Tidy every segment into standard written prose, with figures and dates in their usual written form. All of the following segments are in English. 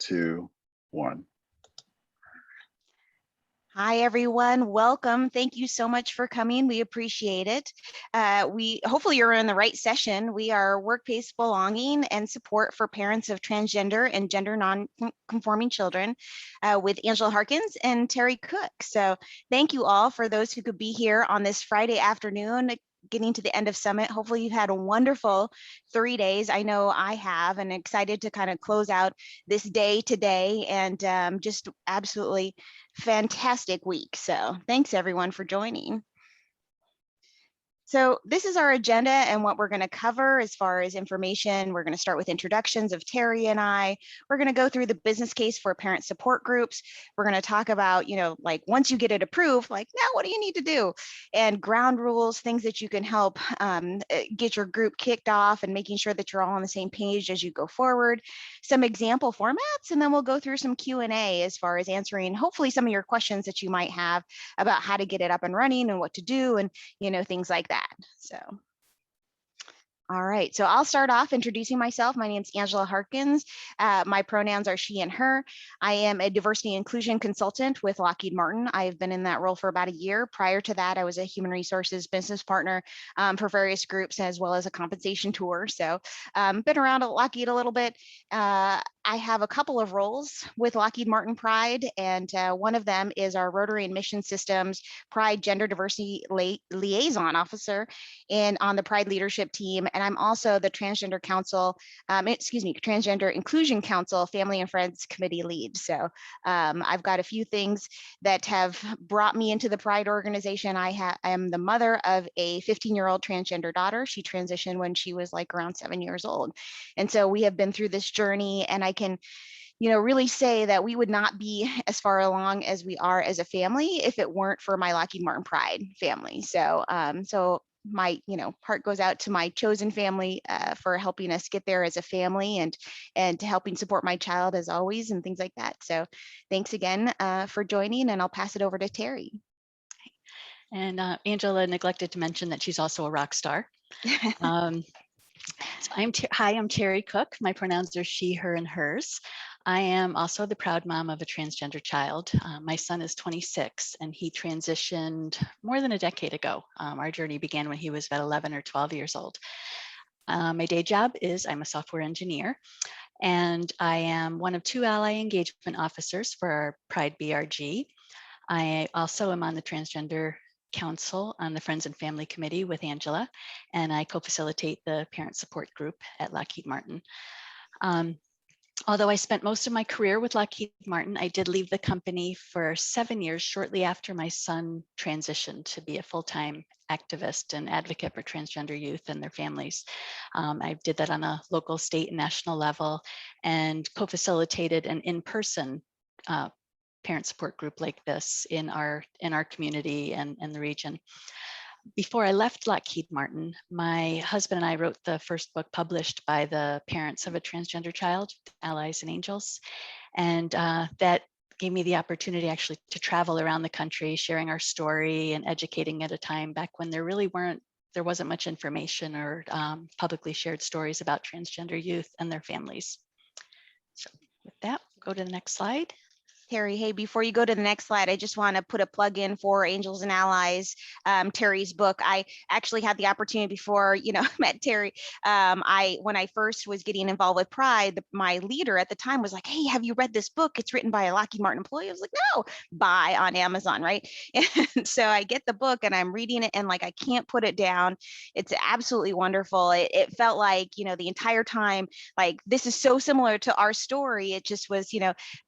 2, 1. Hi, everyone. Welcome. Thank you so much for coming. We appreciate it. Hopefully you're in the right session. We are workplace belonging and support for parents of transgender and gender non-conforming children with Angela Harkins and Terry Cook. So thank you all for those who could be here on this Friday afternoon, getting to the end of summit. Hopefully you've had a wonderful 3 days. I know I have, and excited to kind of close out this day today, and just absolutely fantastic week. So thanks everyone for joining. So this is our agenda and what we're going to cover as far as information. We're going to start with introductions of Terry and I. We're going to go through the business case for parent support groups. We're going to talk about, like once you get it approved, like now what do you need to do? And ground rules, things that you can help get your group kicked off and making sure that you're all on the same page as you go forward. Some example formats, and then we'll go through some Q&A as far as answering hopefully some of your questions that you might have about how to get it up and running and what to do and things like that. So, all right, so I'll start off introducing myself. My name is Angela Harkins. My pronouns are she and her. I am a diversity and inclusion consultant with Lockheed Martin. I've been in that role for about a year. Prior to that, I was a human resources business partner for various groups, as well as a compensation tour. So been around at Lockheed a little bit. I have a couple of roles with Lockheed Martin Pride, and one of them is our Rotary and Mission Systems Pride Gender Diversity Liaison Officer and on the Pride leadership team. And I'm also the Transgender Council, Transgender Inclusion Council Family and Friends Committee lead. So I've got a few things that have brought me into the Pride organization. I am the mother of a 15-year-old transgender daughter. She transitioned when she was like around 7 years old. And so we have been through this journey, and I can really say that we would not be as far along as we are as a family if it weren't for my Lockheed Martin Pride family. So my heart goes out to my chosen family for helping us get there as a family, and helping support my child as always, and things like that. So thanks again for joining, and I'll pass it over to Terry. And Angela neglected to mention that she's also a rock star. Hi, I'm Terry Cook. My pronouns are she, her, and hers. I am also the proud mom of a transgender child. My son is 26, and he transitioned more than a decade ago. Our journey began when he was about 11 or 12 years old. My day job is I'm a software engineer, and I am one of 2 ally engagement officers for our Pride BRG. I also am on the Transgender Council on the Friends and Family Committee with Angela, and I co-facilitate the parent support group at Lockheed Martin. Although I spent most of my career with Lockheed Martin, I did leave the company for 7 years shortly after my son transitioned to be a full-time activist and advocate for transgender youth and their families. I did that on a local, state, and national level, and co-facilitated an in-person parent support group like this in our community and the region. Before I left Lockheed Martin, my husband and I wrote the first book published by the parents of a transgender child, Allies and Angels. And that gave me the opportunity actually to travel around the country, sharing our story and educating at a time back when there wasn't much information or publicly shared stories about transgender youth and their families. So with that, go to the next slide. Terry, hey, before you go to the next slide, I just want to put a plug in for Angels and Allies, Terry's book. I actually had the opportunity before, met Terry. When I first was getting involved with Pride, my leader at the time was like, hey, have you read this book? It's written by a Lockheed Martin employee. I was like, no, buy on Amazon, right? And so I get the book and I'm reading it, and like, I can't put it down. It's absolutely wonderful. It felt like, the entire time, like, this is so similar to our story. It just was,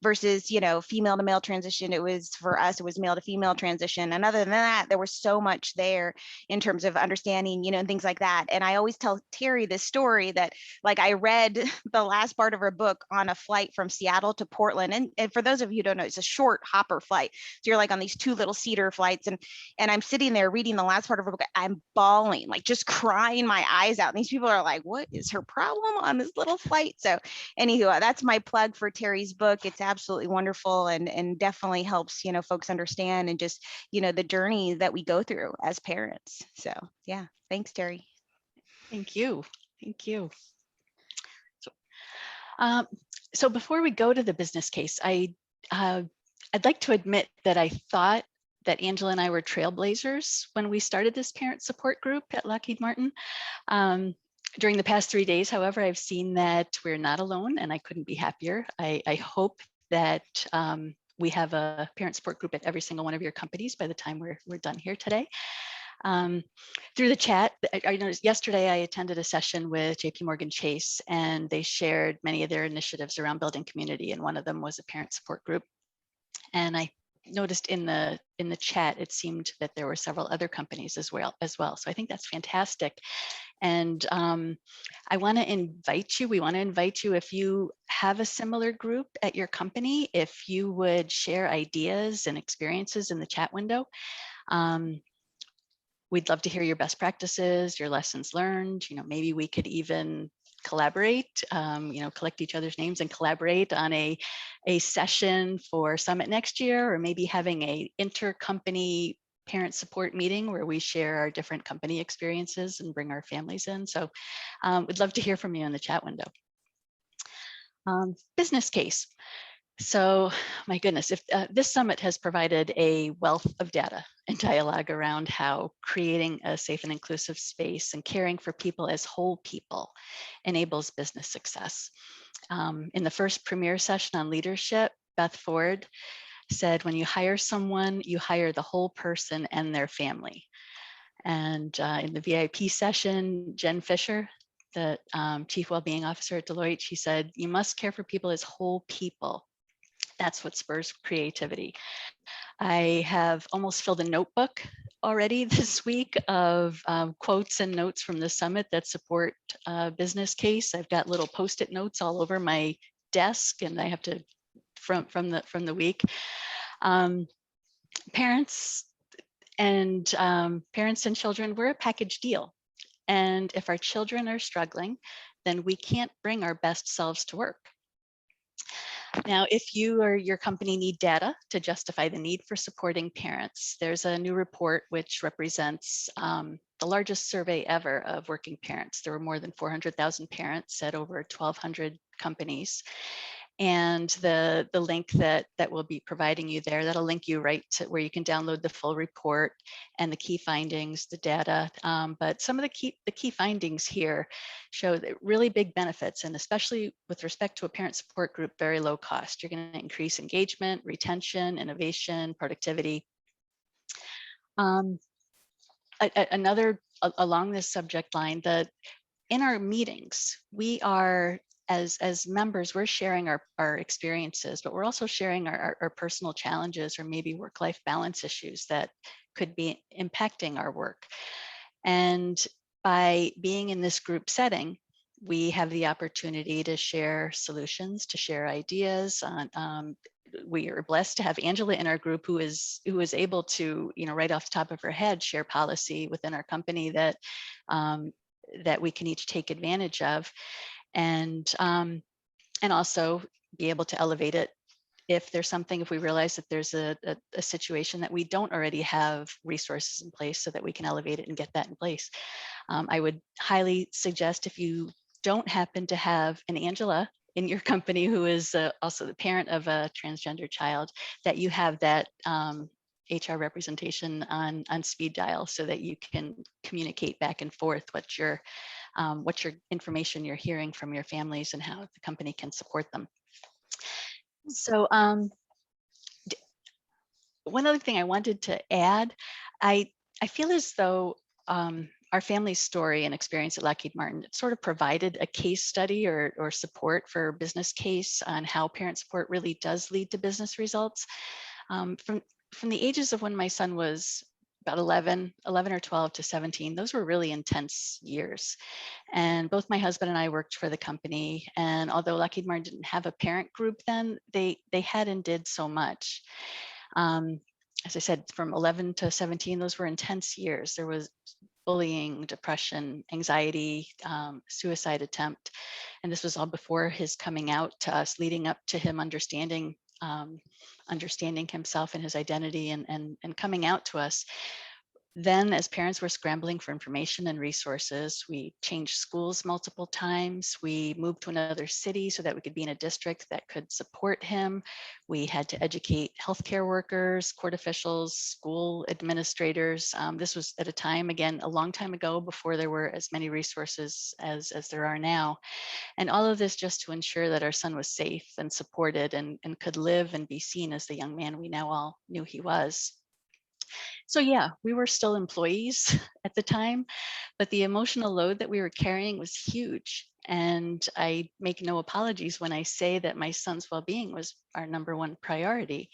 versus, female to male transition. It was, for us, it was male to female transition. And other than that, there was so much there in terms of understanding, and things like that. And I always tell Terry this story that, like, I read the last part of her book on a flight from Seattle to Portland. And for those of you who don't know, it's a short hopper flight. So you're like on these 2 little seater flights. And I'm sitting there reading the last part of her book. I'm bawling, like just crying my eyes out. And these people are like, what is her problem on this little flight? So anywho, that's my plug for Terry's book. It's absolutely wonderful, and definitely helps, folks understand, and just, the journey that we go through as parents. So yeah, thanks, Terry. Thank you. Thank you. So, So before we go to the business case, I'd like to admit that I thought that Angela and I were trailblazers when we started this parent support group at Lockheed Martin. During the past 3 days, however, I've seen that we're not alone, and I couldn't be happier. I hope that we have a parent support group at every single one of your companies by the time we're done here today. Through the chat, I noticed yesterday I attended a session with JP Morgan Chase, and they shared many of their initiatives around building community, and one of them was a parent support group. And I noticed in the chat, it seemed that there were several other companies as well. So I think that's fantastic. And we want to invite you, if you have a similar group at your company, if you would share ideas and experiences in the chat window. We'd love to hear your best practices, your lessons learned. Maybe we could even collaborate, collect each other's names and collaborate on a session for Summit next year, or maybe having a intercompany parent support meeting where we share our different company experiences and bring our families in. So we'd love to hear from you in the chat window. Business case. So my goodness, if this summit has provided a wealth of data and dialogue around how creating a safe and inclusive space and caring for people as whole people enables business success. In the first premier session on leadership, Beth Ford said, when you hire someone, you hire the whole person and their family. And in the VIP session, Jen Fisher, the Chief Wellbeing Officer at Deloitte, she said, you must care for people as whole people. That's what spurs creativity. I have almost filled a notebook already this week of quotes and notes from the summit that support business case. I've got little Post-it notes all over my desk, and I have to from the week. Parents and children, we're a package deal. And if our children are struggling, then we can't bring our best selves to work. Now, if you or your company need data to justify the need for supporting parents, there's a new report which represents the largest survey ever of working parents. There were more than 400,000 parents at over 1,200 companies. And the link that we'll be providing you there, that'll link you right to where you can download the full report and the key findings, the data. But some of the key findings here show that really big benefits, and especially with respect to a parent support group, very low cost. You're going to increase engagement, retention, innovation, productivity. Another along this subject line, that in our meetings, we are as members, we're sharing our experiences, but we're also sharing our personal challenges or maybe work-life balance issues that could be impacting our work. And by being in this group setting, we have the opportunity to share solutions, to share ideas. We are blessed to have Angela in our group who is able to, right off the top of her head, share policy within our company that we can each take advantage of. And also be able to elevate it if we realize that there's a situation that we don't already have resources in place, so that we can elevate it and get that in place. I would highly suggest, if you don't happen to have an Angela in your company who is also the parent of a transgender child, that you have that HR representation on speed dial, so that you can communicate back and forth what your information you're hearing from your families and how the company can support them. So one other thing I wanted to add, I feel as though our family's story and experience at Lockheed Martin sort of provided a case study or support for a business case on how parent support really does lead to business results. From the ages of when my son was about 11 or 12 to 17, those were really intense years. And both my husband and I worked for the company. And although Lockheed Martin didn't have a parent group then, they had and did so much. As I said, from 11 to 17, those were intense years. There was bullying, depression, anxiety, suicide attempt. And this was all before his coming out to us, leading up to him understanding himself and his identity and coming out to us. Then, as parents were scrambling for information and resources, we changed schools multiple times. We moved to another city so that we could be in a district that could support him. We had to educate healthcare workers, court officials, school administrators. This was at a time, again, a long time ago, before there were as many resources as there are now. And all of this just to ensure that our son was safe and supported and could live and be seen as the young man we now all knew he was. So yeah, we were still employees at the time, but the emotional load that we were carrying was huge. And I make no apologies when I say that my son's well-being was our number one priority.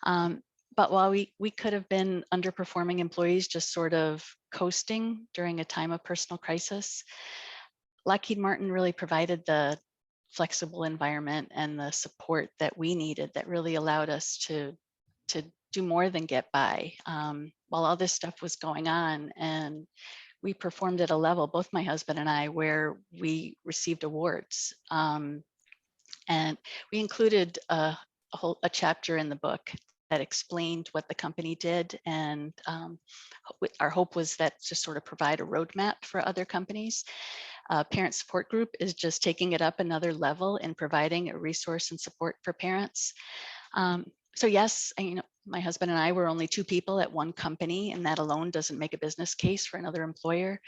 Um, but while we could have been underperforming employees, just sort of coasting during a time of personal crisis, Lockheed Martin really provided the flexible environment and the support that we needed that really allowed us to do more than get by while all this stuff was going on. And we performed at a level, both my husband and I, where we received awards. And we included a chapter in the book that explained what the company did. And our hope was that to sort of provide a roadmap for other companies. Parent support group is just taking it up another level in providing a resource and support for parents. So yes, my husband and I were only two people at one company, and that alone doesn't make a business case for another employer.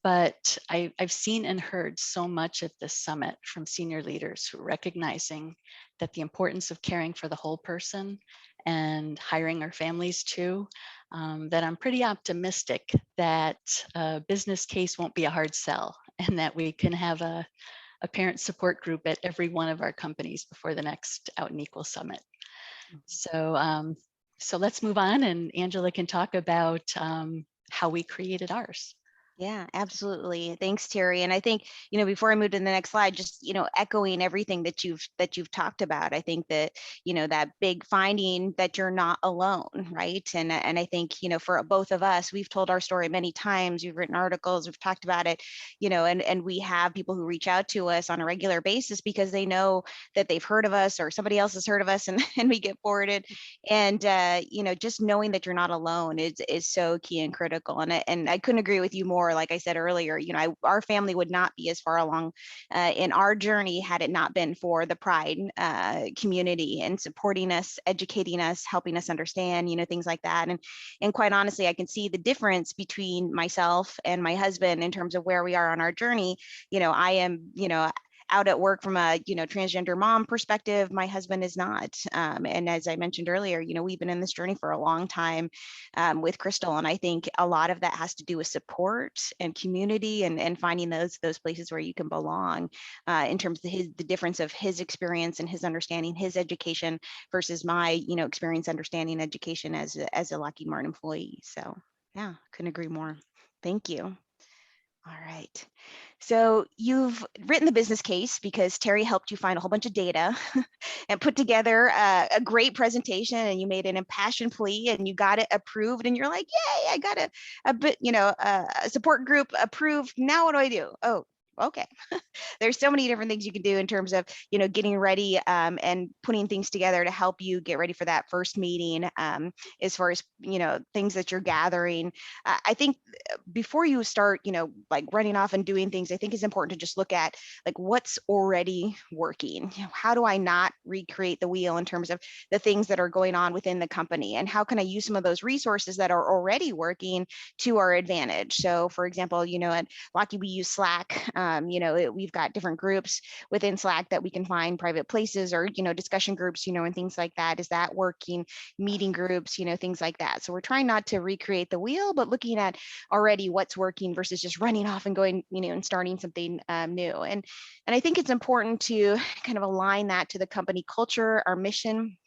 But I've seen and heard so much at this summit from senior leaders who are recognizing that the importance of caring for the whole person and hiring our families too, that I'm pretty optimistic that a business case won't be a hard sell, and that we can have a parent support group at every one of our companies before the next Out and Equal Summit. So, so let's move on, and Angela can talk about how we created ours. Yeah, absolutely. Thanks, Terry. And I think, before I move to the next slide, just, echoing everything that you've talked about, I think that, that big finding that you're not alone, right? And I think, for both of us, we've told our story many times, we've written articles, we've talked about it, and we have people who reach out to us on a regular basis because they know that they've heard of us or somebody else has heard of us, and we get forwarded. And, just knowing that you're not alone is so key and critical. And I couldn't agree with you more. Like I said earlier, our family would not be as far along in our journey had it not been for the Pride community and supporting us, educating us, helping us understand, things like that. And quite honestly, I can see the difference between myself and my husband in terms of where we are on our journey. I am, out at work from a transgender mom perspective. My husband is not, and as I mentioned earlier, we've been in this journey for a long time with Crystal, and I think a lot of that has to do with support and community and finding those places where you can belong in terms of the difference of his experience and his understanding, his education versus my experience understanding education as a Lockheed Martin employee. So yeah, couldn't agree more. Thank you. All right. So you've written the business case because Terry helped you find a whole bunch of data and put together a great presentation, and you made an impassioned plea and you got it approved, and you're like, yay, I got a support group approved. Now what do I do? Oh, okay. There's so many different things you can do in terms of, getting ready and putting things together to help you get ready for that first meeting as far as, things that you're gathering. I think before you start, like running off and doing things, I think it's important to just look at like what's already working. How do I not recreate the wheel in terms of the things that are going on within the company? And how can I use some of those resources that are already working to our advantage? So for example, at Lockheed, we use Slack. We've got different groups within Slack that we can find private places or, discussion groups, and things like that. Is that working? Meeting groups, things like that. So we're trying not to recreate the wheel, but looking at already what's working versus just running off and going, and starting something new. And I think it's important to kind of align that to the company culture, our mission,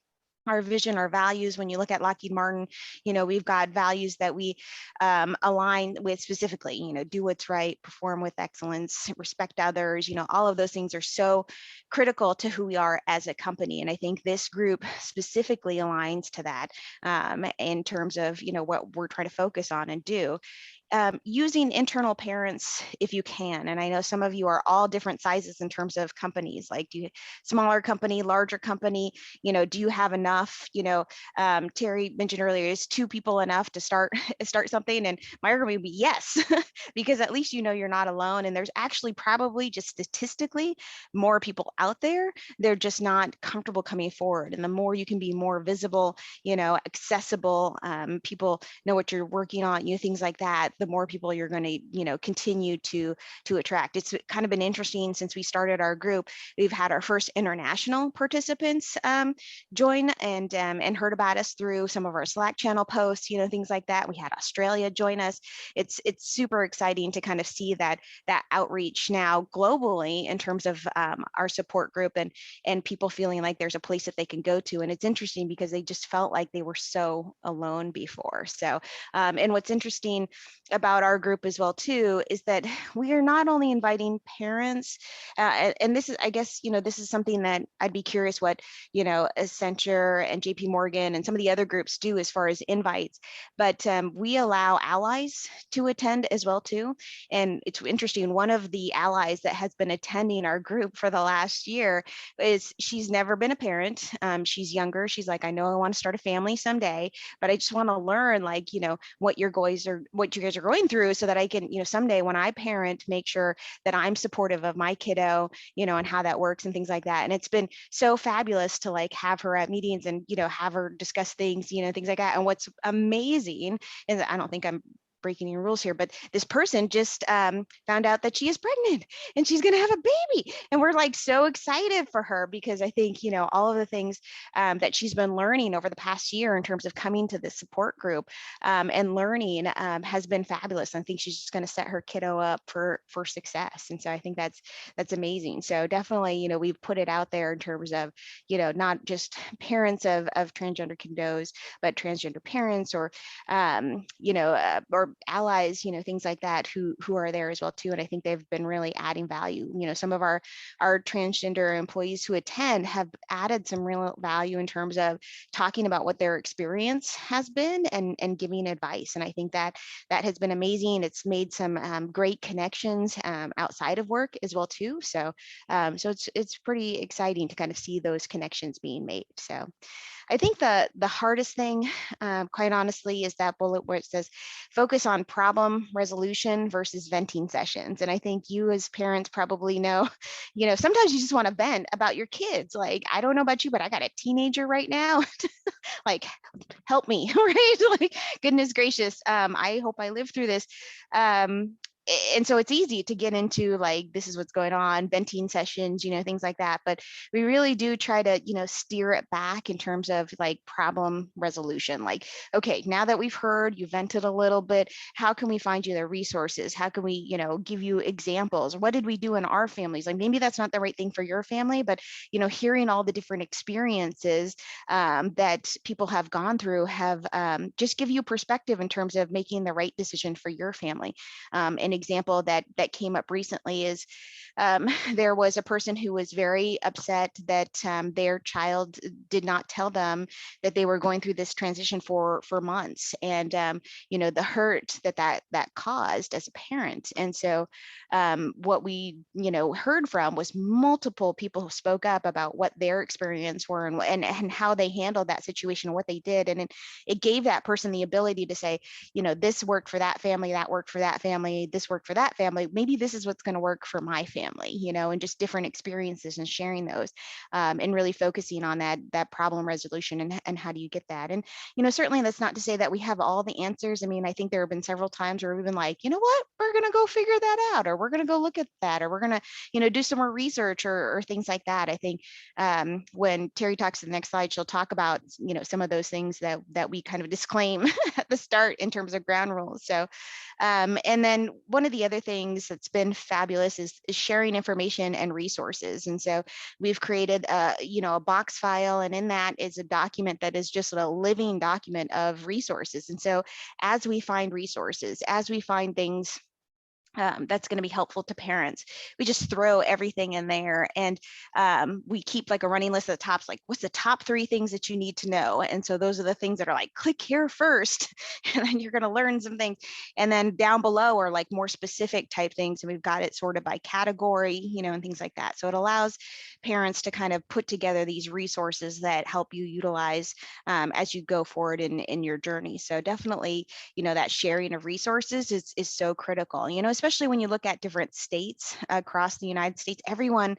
our vision, our values. When you look at Lockheed Martin, we've got values that we align with specifically, do what's right, perform with excellence, respect others, all of those things are so critical to who we are as a company. And I think this group specifically aligns to that in terms of, what we're trying to focus on and do. using internal parents if you can. And I know some of you are all different sizes in terms of companies, like do you smaller company, larger company, do you have enough, Terry mentioned earlier, is 2 people enough to start something? And my argument would be yes, because at least you're not alone. And there's actually probably just statistically more people out there. They're just not comfortable coming forward. And the more you can be more visible, accessible, people know what you're working on, things like that, the more people you're going to, continue to attract. It's kind of been interesting since we started our group. We've had our first international participants join and heard about us through some of our Slack channel posts, things like that. We had Australia join us. It's super exciting to kind of see that outreach now globally in terms of our support group and people feeling like there's a place that they can go to. And it's interesting because they just felt like they were so alone before. So, and what's interesting about our group as well too is that we are not only inviting parents, and this is, I guess, this is something that I'd be curious what, Accenture and JP Morgan and some of the other groups do as far as invites, but we allow allies to attend as well too. And it's interesting, one of the allies that has been attending our group for the last year she's never been a parent. She's younger. She's like, I know I want to start a family someday, but I just want to learn, like, what you guys are going through so that I can, someday when I parent, make sure that I'm supportive of my kiddo, and how that works and things like that. And it's been so fabulous to like have her at meetings and, have her discuss things, things like that. And what's amazing is, I don't think I'm breaking any rules here, but this person just found out that she is pregnant and she's going to have a baby. And we're like so excited for her because I think, all of the things that she's been learning over the past year in terms of coming to this support group and learning has been fabulous. I think she's just going to set her kiddo up for success. And so I think that's amazing. So definitely, we've put it out there in terms of, not just parents of transgender kiddos, but transgender parents or, or allies, things like that who are there as well too. And I think they've been really adding value. Some of our transgender employees who attend have added some real value in terms of talking about what their experience has been and giving advice. And I think that has been amazing. It's made some great connections outside of work as well too. So it's pretty exciting to kind of see those connections being made. So I think the hardest thing, quite honestly, is that bullet where it says focus on problem resolution versus venting sessions. And I think you as parents probably know, sometimes you just want to vent about your kids. Like, I don't know about you, but I got a teenager right now. Like, help me, right? Like, goodness gracious, I hope I live through this. And so it's easy to get into like, this is what's going on, venting sessions, things like that. But we really do try to, steer it back in terms of like problem resolution. Like, okay, now that we've heard, you vented a little bit, how can we find you the resources? How can we, give you examples? What did we do in our families? Like, maybe that's not the right thing for your family, but, hearing all the different experiences that people have gone through have just give you perspective in terms of making the right decision for your family. An example that came up recently is there was a person who was very upset that their child did not tell them that they were going through this transition for months, and the hurt that caused as a parent. And so what we heard from was multiple people who spoke up about what their experience were and how they handled that situation and what they did, and it gave that person the ability to say, this worked for that family, that worked for that family, this worked for that family, maybe this is what's going to work for my family, and just different experiences and sharing those and really focusing on that problem resolution and how do you get that. And certainly that's not to say that we have all the answers. I mean, I think there have been several times where we've been like, you know what, we're going to go figure that out, or we're going to go look at that, or we're going to do some more research or things like that. I think when Terry talks to the next slide, she'll talk about some of those things that we kind of disclaim at the start in terms of ground rules. So and then one of the other things that's been fabulous is sharing information and resources. And so we've created a box file, and in that is a document that is just a living document of resources. And so as we find resources, as we find things that's going to be helpful to parents. We just throw everything in there, and we keep like a running list at the top, like what's the top 3 things that you need to know. And so those are the things that are like, click here first, and then you're going to learn some things. And then down below are like more specific type things. And we've got it sorted by category, and things like that. So it allows parents to kind of put together these resources that help you utilize as you go forward in your journey. So definitely, that sharing of resources is so critical, especially when you look at different states across the United States. Everyone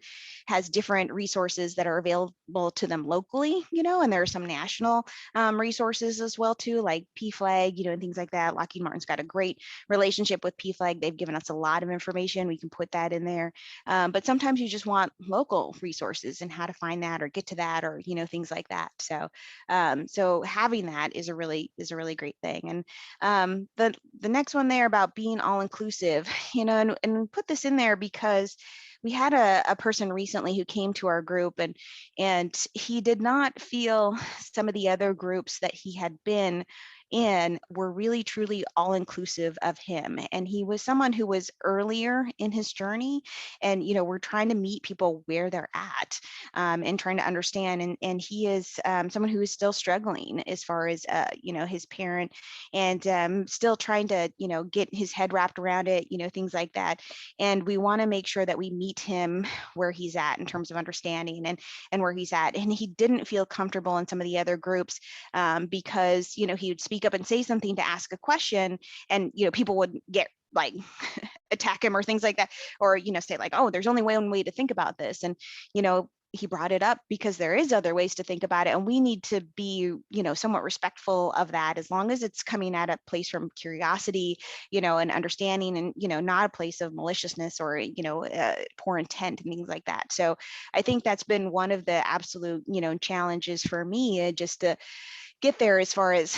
has different resources that are available to them locally, and there are some national resources as well too, like PFLAG, and things like that. Lockheed Martin's got a great relationship with PFLAG. They've given us a lot of information. We can put that in there. But sometimes you just want local resources and how to find that or get to that, or, things like that. So having that is a really great thing. And the next one there about being all inclusive, and put this in there because we had a person recently who came to our group, and he did not feel some of the other groups that he had been in were really truly all inclusive of him. And he was someone who was earlier in his journey, and we're trying to meet people where they're at, and trying to understand. And he is someone who is still struggling as far as his parent, and still trying to get his head wrapped around it, things like that. And we want to make sure that we meet him where he's at in terms of understanding and where he's at. And he didn't feel comfortable in some of the other groups, because he would speak up and say something to ask a question, and people would get like attack him or things like that, or say like, oh, there's only one way to think about this. And he brought it up because there is other ways to think about it, and we need to be somewhat respectful of that, as long as it's coming at a place from curiosity, and understanding, and not a place of maliciousness or poor intent and things like that. So I think that's been one of the absolute challenges for me, just to get there, as far as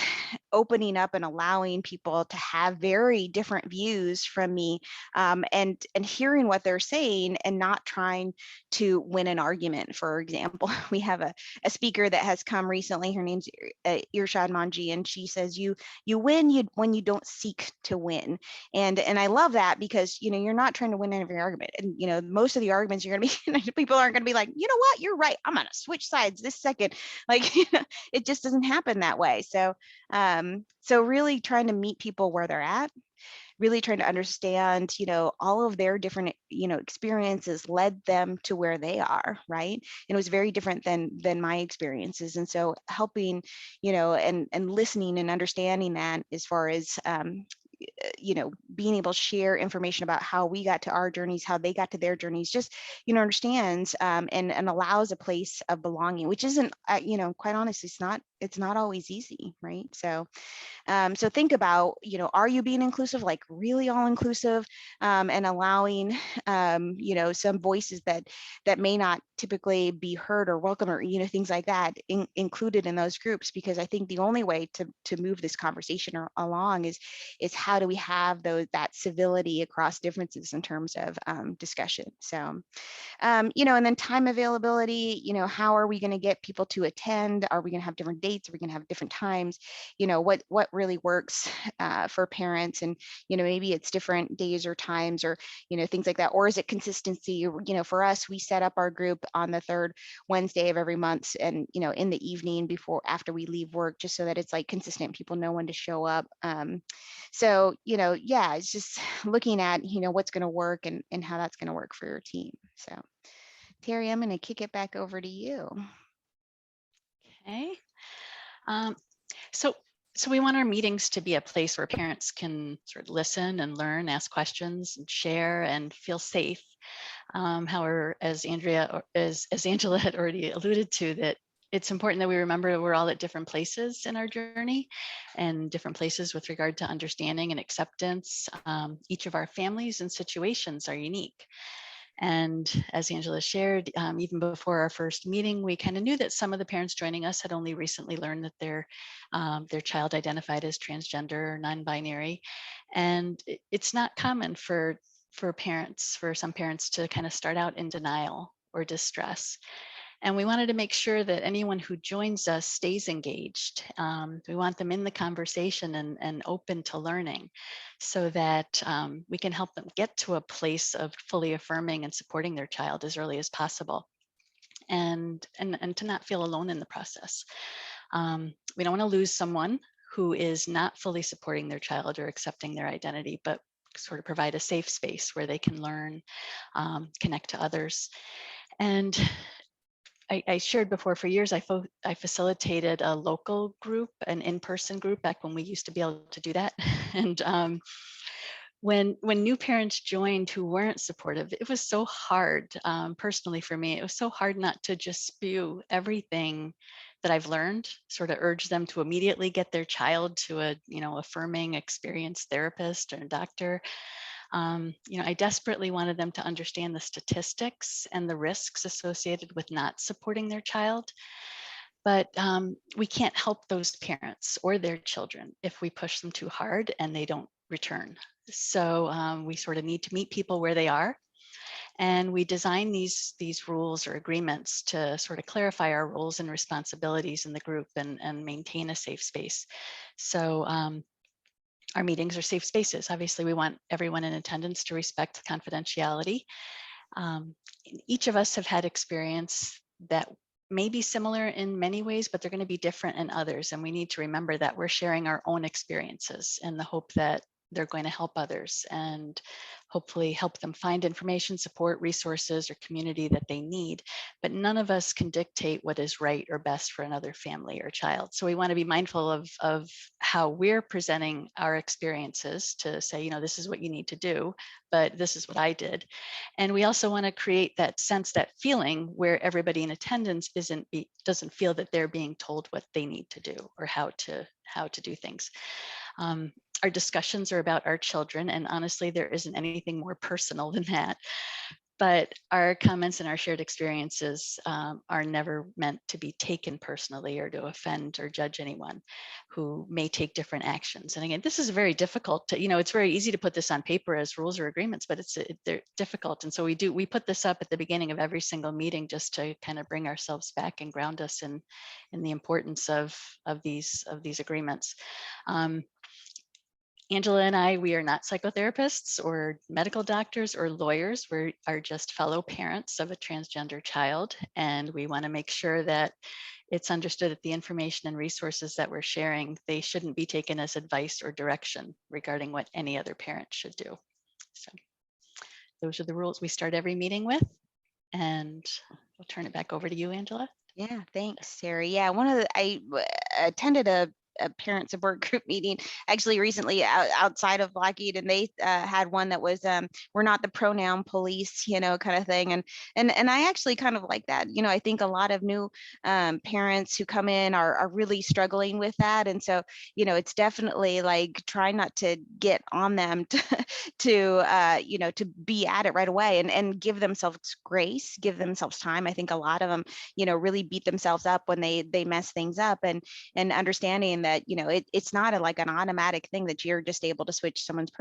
opening up and allowing people to have very different views from me, and hearing what they're saying and not trying to win an argument. For example, we have a speaker that has come recently. Her name's Irshad Manji, and she says you win when you don't seek to win. And I love that, because you're not trying to win every argument. And most of the arguments you're going to be people aren't going to be like, you know what, you're right, I'm going to switch sides this second. Like it just doesn't happen that way. So really trying to meet people where they're at, really trying to understand, all of their different, experiences led them to where they are, right? And it was very different than my experiences. And so helping, and listening and understanding that, as far as being able to share information about how we got to our journeys, how they got to their journeys, just understands, and allows a place of belonging, which isn't, quite honestly, it's not always easy, right? So think about, are you being inclusive, like really all inclusive, and allowing, some voices that may not typically be heard or welcome, or, things like that, included in those groups. Because I think the only way to move this conversation along is how do we have that civility across differences in terms of discussion. So and then time availability, how are we going to get people to attend? Are we going to have different dates? Are we going to have different times? What really works for parents? And, maybe it's different days or times, or, things like that. Or is it consistency? For us, we set up our group on the 3rd Wednesday of every month, and, in the evening after we leave work, just so that it's like consistent. People know when to show up. So, yeah, it's just looking at, what's going to work and how that's going to work for your team. So, Terry, I'm going to kick it back over to you. Okay. So we want our meetings to be a place where parents can sort of listen and learn, ask questions, and share, and feel safe. However, as Angela had already alluded to, that it's important that we remember we're all at different places in our journey, and different places with regard to understanding and acceptance. Each of our families and situations are unique. And as Angela shared, even before our first meeting, we kind of knew that some of the parents joining us had only recently learned that their child identified as transgender or non-binary. And it's not common for some parents to kind of start out in denial or distress. And we wanted to make sure that anyone who joins us stays engaged. We want them in the conversation and open to learning, so that we can help them get to a place of fully affirming and supporting their child as early as possible, and to not feel alone in the process. We don't want to lose someone who is not fully supporting their child or accepting their identity, but sort of provide a safe space where they can learn, connect to others. And I shared before, for years, I facilitated a local group, an in-person group, back when we used to be able to do that. And when new parents joined who weren't supportive, it was so hard. Personally, for me, it was so hard not to just spew everything that I've learned, sort of urge them to immediately get their child to a, affirming, experienced therapist or doctor. I desperately wanted them to understand the statistics and the risks associated with not supporting their child. But we can't help those parents or their children if we push them too hard and they don't return. So we sort of need to meet people where they are. And we design these rules or agreements to sort of clarify our roles and responsibilities in the group and maintain a safe space. So our meetings are safe spaces. Obviously, we want everyone in attendance to respect confidentiality. Each of us have had experience that may be similar in many ways, but they're going to be different in others. And we need to remember that we're sharing our own experiences in the hope that they're going to help others and hopefully help them find information, support, resources, or community that they need. But none of us can dictate what is right or best for another family or child. So we want to be mindful of how we're presenting our experiences to say, this is what you need to do, but this is what I did. And we also want to create that sense, that feeling where everybody in attendance doesn't feel that they're being told what they need to do or how to do things. Our discussions are about our children, and honestly, there isn't anything more personal than that. But our comments and our shared experiences are never meant to be taken personally or to offend or judge anyone who may take different actions. And again, this is very difficult to, it's very easy to put this on paper as rules or agreements, but they're difficult. And so we put this up at the beginning of every single meeting just to kind of bring ourselves back and ground us in the importance of these agreements. Angela and I, we are not psychotherapists or medical doctors or lawyers. We are just fellow parents of a transgender child. And we want to make sure that it's understood that the information and resources that we're sharing, they shouldn't be taken as advice or direction regarding what any other parent should do. So those are the rules we start every meeting with. And we'll turn it back over to you, Angela. Yeah, thanks, Terry. Yeah, I attended a parent support group meeting actually recently outside of Lockheed, and they had one that was we're not the pronoun police, kind of thing. And I actually kind of like that. I think a lot of new parents who come in are really struggling with that. And so, it's definitely like try not to get on them to be at it right away and give themselves grace, give themselves time. I think a lot of them, really beat themselves up when they mess things up, and understanding that it's not like an automatic thing that you're just able to switch someone's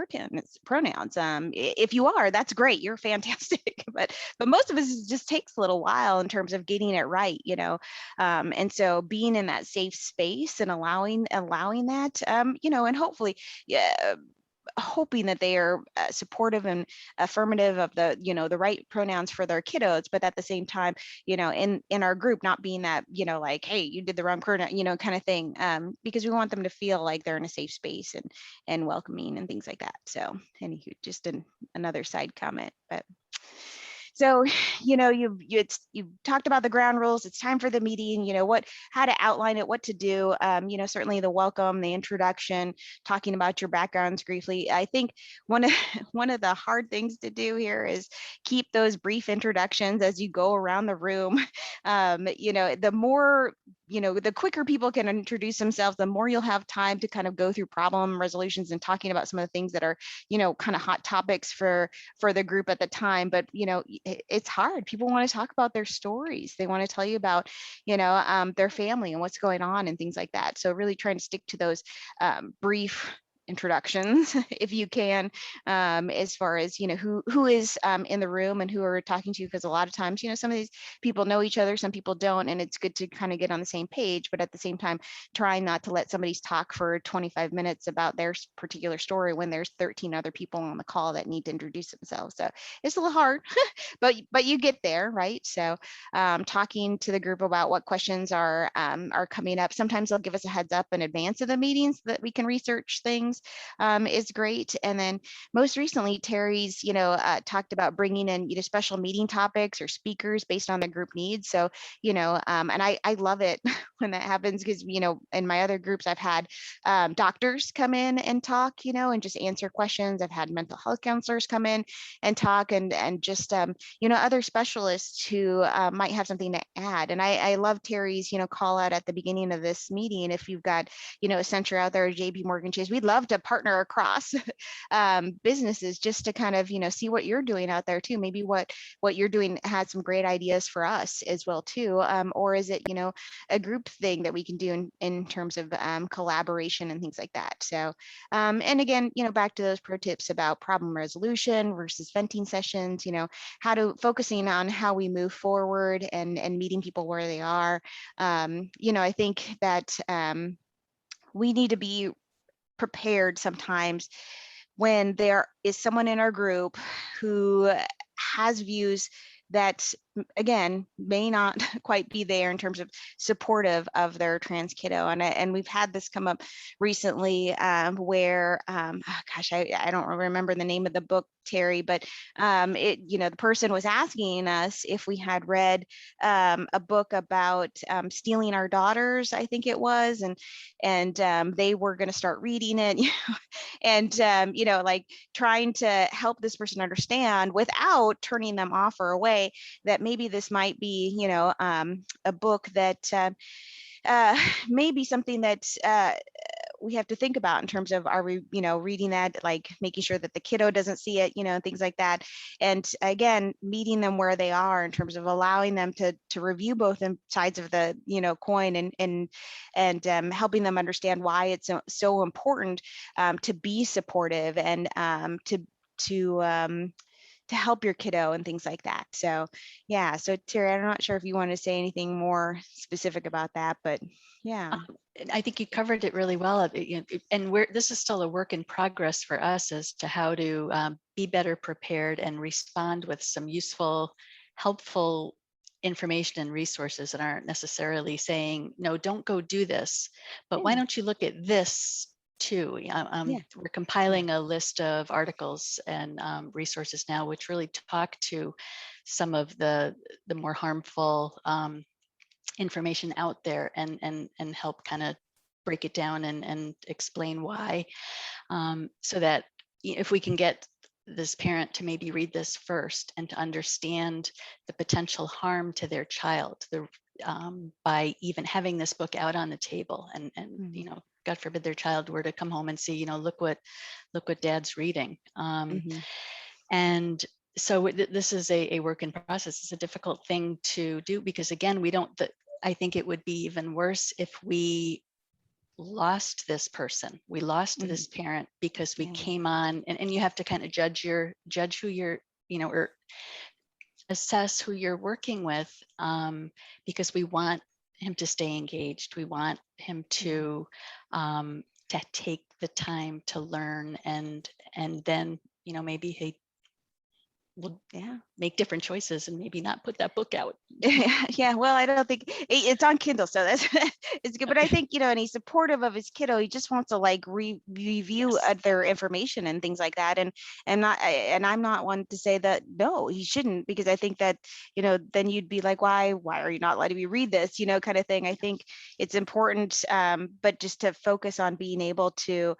pronouns. If you are, that's great, you're fantastic. but most of us, it just takes a little while in terms of getting it right. And so being in that safe space and allowing that, and hopefully, yeah, hoping that they are supportive and affirmative of the right pronouns for their kiddos, but at the same time, in our group, not being that, like, hey, you did the wrong pronoun, kind of thing, because we want them to feel like they're in a safe space and welcoming and things like that. So anywho, just another side comment. But so, you've talked about the ground rules. It's time for the meeting, how to outline it, what to do, certainly the welcome, the introduction, talking about your backgrounds briefly. I think one of the hard things to do here is keep those brief introductions as you go around the room. The more, the quicker people can introduce themselves, the more you'll have time to kind of go through problem resolutions and talking about some of the things that are, kind of hot topics for the group at the time. But, it's hard. People want to talk about their stories. They want to tell you about, their family and what's going on and things like that. So really trying to stick to those brief introductions if you can, as far as, who is in the room and who are talking to you, because a lot of times, some of these people know each other, some people don't, and it's good to kind of get on the same page, but at the same time, trying not to let somebody talk for 25 minutes about their particular story when there's 13 other people on the call that need to introduce themselves. So it's a little hard, but you get there, right? So talking to the group about what questions are coming up. Sometimes they'll give us a heads up in advance of the meetings so that we can research things, is great. And then most recently, Terry's, talked about bringing in, special meeting topics or speakers based on the group needs. So, and I love it when that happens, because, in my other groups, I've had doctors come in and talk, and just answer questions. I've had mental health counselors come in and talk, and just, other specialists who might have something to add. And I love Terry's, call out at the beginning of this meeting. If you've got, Accenture out there, JP Morgan Chase, we'd love to partner across businesses just to kind of, see what you're doing out there too. Maybe what you're doing has some great ideas for us as well too. Or is it, a group thing that we can do in terms of collaboration and things like that. So, and again, back to those pro tips about problem resolution versus venting sessions, how to focusing on how we move forward and meeting people where they are. I think that we need to be prepared sometimes when there is someone in our group who has views that, again, may not quite be there in terms of supportive of their trans kiddo. And we've had this come up recently, where, gosh, I don't remember the name of the book, Terry, but the person was asking us if we had read a book about stealing our daughters, I think it was, and they were going to start reading it, and like trying to help this person understand without turning them off or away, that maybe this might be, a book that maybe something that we have to think about in terms of, are we, reading that, like making sure that the kiddo doesn't see it, and things like that. And again, meeting them where they are in terms of allowing them to review both sides of the, coin, and helping them understand why it's so important to be supportive and to help your kiddo and things like that. So yeah, so Terry, I'm not sure if you want to say anything more specific about that, but yeah. I think you covered it really well. And this is still a work in progress for us as to how to be better prepared and respond with some useful, helpful information and resources that aren't necessarily saying, no, don't go do this, but why don't you look at this too? We're compiling a list of articles and resources now, which really talk to some of the more harmful information out there, and help kind of break it down and explain why, so that if we can get this parent to maybe read this first and to understand the potential harm to their child, by even having this book out on the table, and God forbid their child were to come home and see, look what dad's reading. And so this is a work in process. It's a difficult thing to do, because again, I think it would be even worse if we lost this person. We lost this parent because we came on, and you have to kind of judge who you're, or assess who you're working with, because we want him to stay engaged. We want him to take the time to learn, and then maybe he will make different choices and maybe not put that book out. Yeah, well, I don't think it's on Kindle, so that's it's good. But I think, and he's supportive of his kiddo. He just wants to like review their information and things like that. And I'm not one to say that no, he shouldn't, because I think that, then you'd be like, why are you not letting me read this, kind of thing. I think it's important, but just to focus on being able to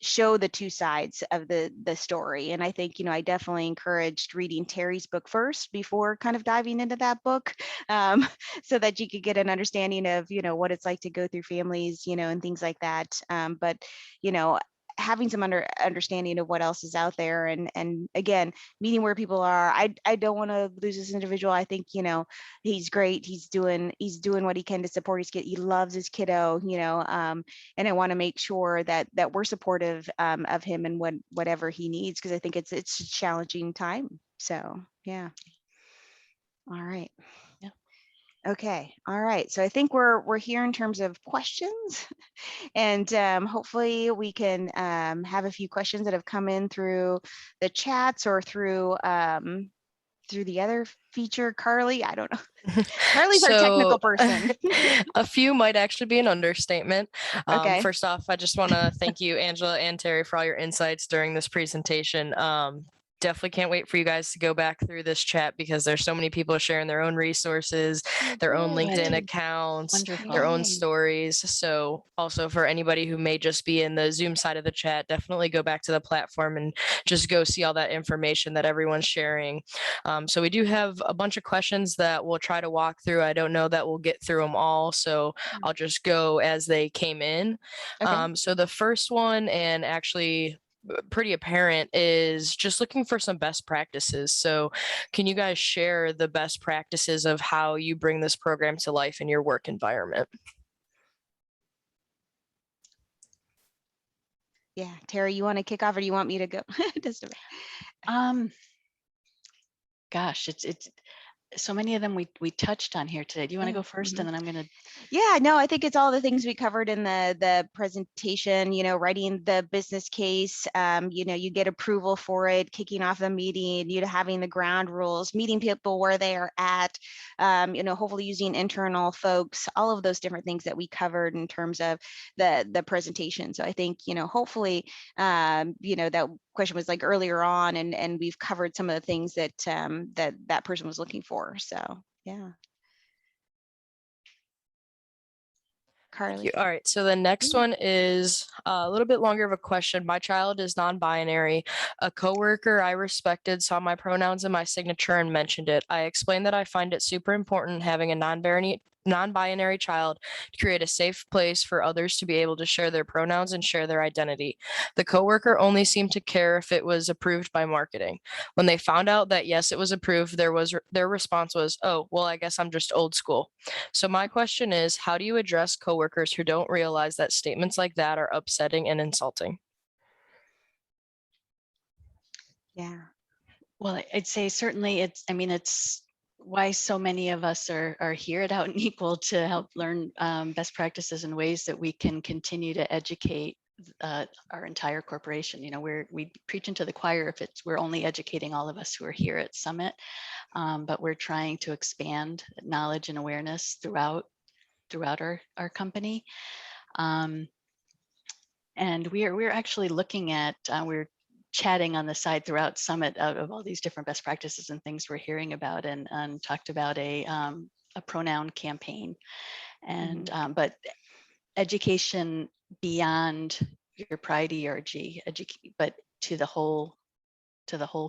show the two sides of the story. And I think, I definitely encouraged reading Terry's book first before kind of diving into that book, so that you could get an understanding of, what it's like to go through families, and things like that. But, having some understanding of what else is out there, and again, meeting where people are. I don't want to lose this individual. I think, you know, he's great. He's doing what he can to support his kid. He loves his kiddo, you know, and I want to make sure that we're supportive of him and whatever he needs, because I think it's a challenging time. So yeah. All right. Yeah. Okay. All right. So I think we're here in terms of questions, and hopefully we can have a few questions that have come in through the chats or through the other feature. Carly, I don't know. Carly's our technical person. A few might actually be an understatement. Okay. First off, I just want to thank you, Angela and Terry, for all your insights during this presentation. Definitely can't wait for you guys to go back through this chat, because there's so many people sharing their own resources, their own LinkedIn accounts, Wonderful. their own stories. So also for anybody who may just be in the Zoom side of the chat, definitely go back to the platform and just go see all that information that everyone's sharing. So we do have a bunch of questions that we'll try to walk through. I don't know that we'll get through them all, so I'll just go as they came in. Okay. So the first one, and actually pretty apparent, is just looking for some best practices. So can you guys share the best practices of how you bring this program to life in your work environment? Yeah, Terry, you want to kick off, or do you want me to go? Gosh, it's so many of them we touched on here today. Do you want to go first, and then I'm going to? Yeah, no, I think it's all the things we covered in the presentation. You know, writing the business case. You know, you get approval for it, kicking off the meeting. You know, having the ground rules, meeting people where they are at. You know, hopefully using internal folks. All of those different things that we covered in terms of the presentation. So I think, you know, hopefully, you know, that question was like earlier on, and we've covered some of the things that that person was looking for. So yeah. Carly. All right, so the next one is a little bit longer of a question. My child is non-binary. A coworker I respected saw my pronouns in my signature and mentioned it. I explained that I find it super important having a non-binary child to create a safe place for others to be able to share their pronouns and share their identity. The coworker only seemed to care if it was approved by marketing. When they found out that yes, it was approved, their response was, "Oh, well, I guess I'm just old school." So my question is, how do you address coworkers who don't realize that statements like that are upsetting and insulting? Yeah. Well, I'd say certainly it's why so many of us are here at Out and Equal, to help learn best practices and ways that we can continue to educate our entire corporation. You know, we preach into the choir if we're only educating all of us who are here at Summit, but we're trying to expand knowledge and awareness throughout our company. And we're actually looking at we're chatting on the side throughout Summit out of all these different best practices and things we're hearing about, and talked about a pronoun campaign, and but education beyond your Pride ERG, but to the whole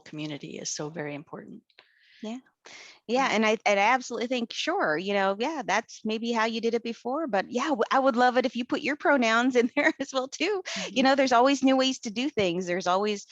community is so very important. Yeah. Yeah, and I absolutely think, sure, you know, yeah, that's maybe how you did it before, but yeah, I would love it if you put your pronouns in there as well too. You know, there's always new ways to do things. There's always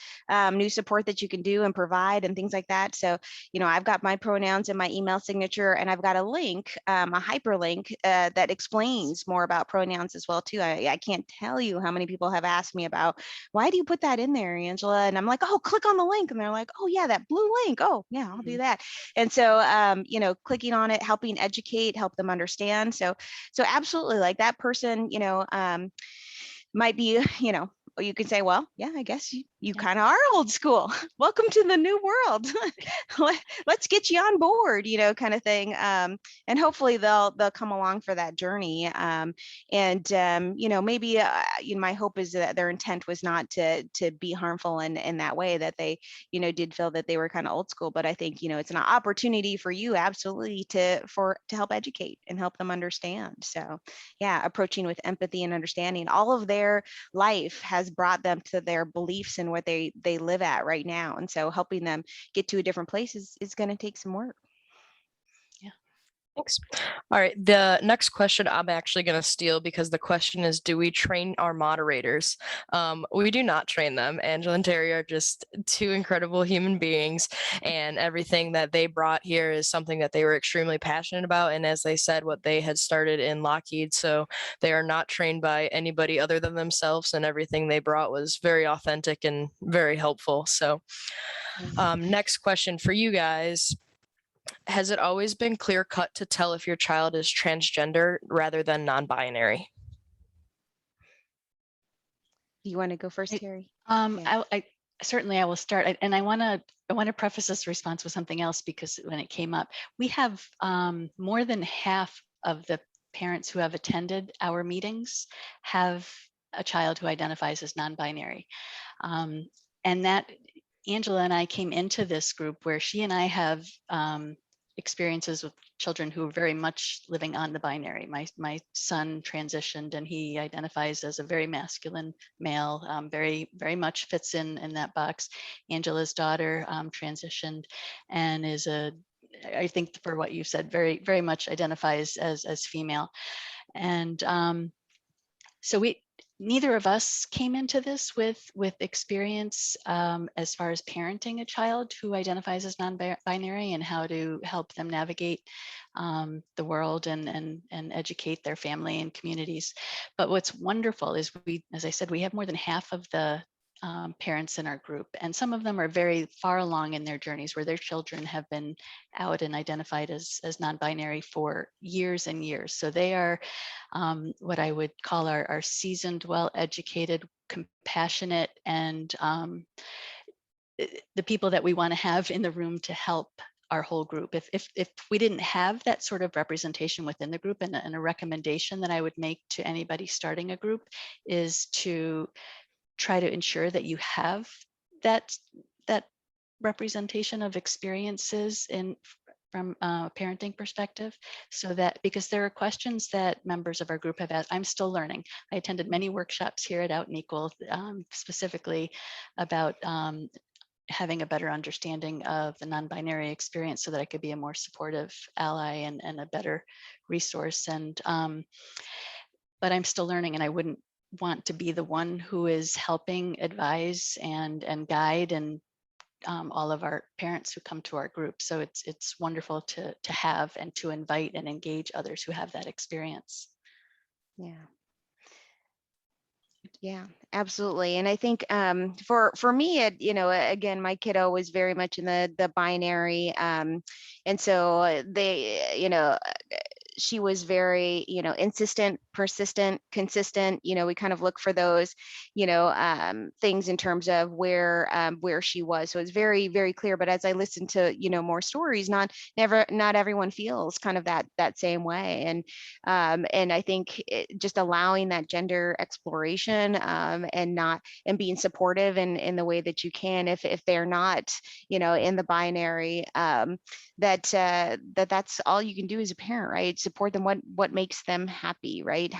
new support that you can do and provide and things like that. So, you know, I've got my pronouns in my email signature, and I've got a link, a hyperlink that explains more about pronouns as well too. I can't tell you how many people have asked me about, why do you put that in there, Angela? And I'm like, oh, click on the link, and they're like, oh yeah, that blue link. Oh yeah, I'll do that. And so you know, clicking on it, helping educate, help them understand. So absolutely, like that person, you know, might be, you know, or you could say, well, yeah, I guess you kind of are old school. Welcome to the new world. Let's get you on board, you know, kind of thing. And hopefully they'll come along for that journey. You know, maybe you know, my hope is that their intent was not to be harmful in that way, that they, you know, did feel that they were kind of old school. But I think, you know, it's an opportunity for you absolutely to help educate and help them understand. So yeah, approaching with empathy and understanding. All of their life has brought them to their beliefs and what they live at right now, and so helping them get to a different place is going to take some work. Yeah. Thanks. All right. The next question I'm actually going to steal because the question is, do we train our moderators? We do not train them. Angela and Terry are just two incredible human beings, and everything that they brought here is something that they were extremely passionate about. And as they said, what they had started in Lockheed. So they are not trained by anybody other than themselves, and everything they brought was very authentic and very helpful. So next question for you guys. Has it always been clear cut to tell if your child is transgender rather than non-binary? Do you want to go first, I- Terry? I certainly I will start, and I want to preface this response with something else, because when it came up, we have more than half of the parents who have attended our meetings have a child who identifies as non-binary, and that Angela and I came into this group where she and I have experiences with children who are very much living on the binary. My son transitioned and he identifies as a very masculine male, very much fits in that box. Angela's daughter transitioned and is I think for what you said, very much identifies as female. And so neither of us came into this with experience as far as parenting a child who identifies as non-binary and how to help them navigate the world and educate their family and communities. But what's wonderful is as I said, we have more than half of the parents in our group, and some of them are very far along in their journeys where their children have been out and identified as non-binary for years and years. So they are what I would call our seasoned, well-educated, compassionate, and the people that we want to have in the room to help our whole group. If we didn't have that sort of representation within the group, and a recommendation that I would make to anybody starting a group is to try to ensure that you have that representation of experiences from a parenting perspective, so that, because there are questions that members of our group have asked. I'm still learning. I attended many workshops here at Out and Equal, specifically about having a better understanding of the non-binary experience so that I could be a more supportive ally and a better resource. And but I'm still learning, and I wouldn't want to be the one who is helping advise and guide and all of our parents who come to our group. So it's wonderful to have and to invite and engage others who have that experience. Yeah, absolutely. And I think for me, again, my kiddo was very much in the binary, and so she was very, insistent, persistent, consistent. We kind of look for those, things in terms of where she was. So it's very, very clear. But as I listen to, more stories, not everyone feels kind of that same way. And I think just allowing that gender exploration and being supportive in the way that you can, if they're not, in the binary, that's all you can do as a parent, right? Support them, what makes them happy, right?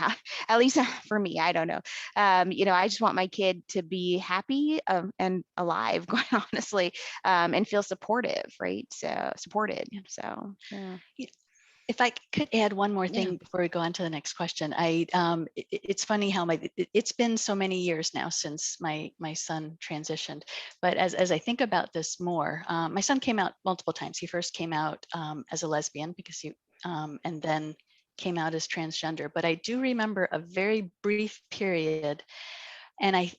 At least for me, I don't know. I just want my kid to be happy and alive, quite honestly, and feel supportive, right? So supported. So yeah. If I could add one more thing before we go on to the next question, it's funny how it's been so many years now since my son transitioned, but as I think about this more, my son came out multiple times. He first came out as a lesbian because and then came out as transgender. But I do remember a very brief period, and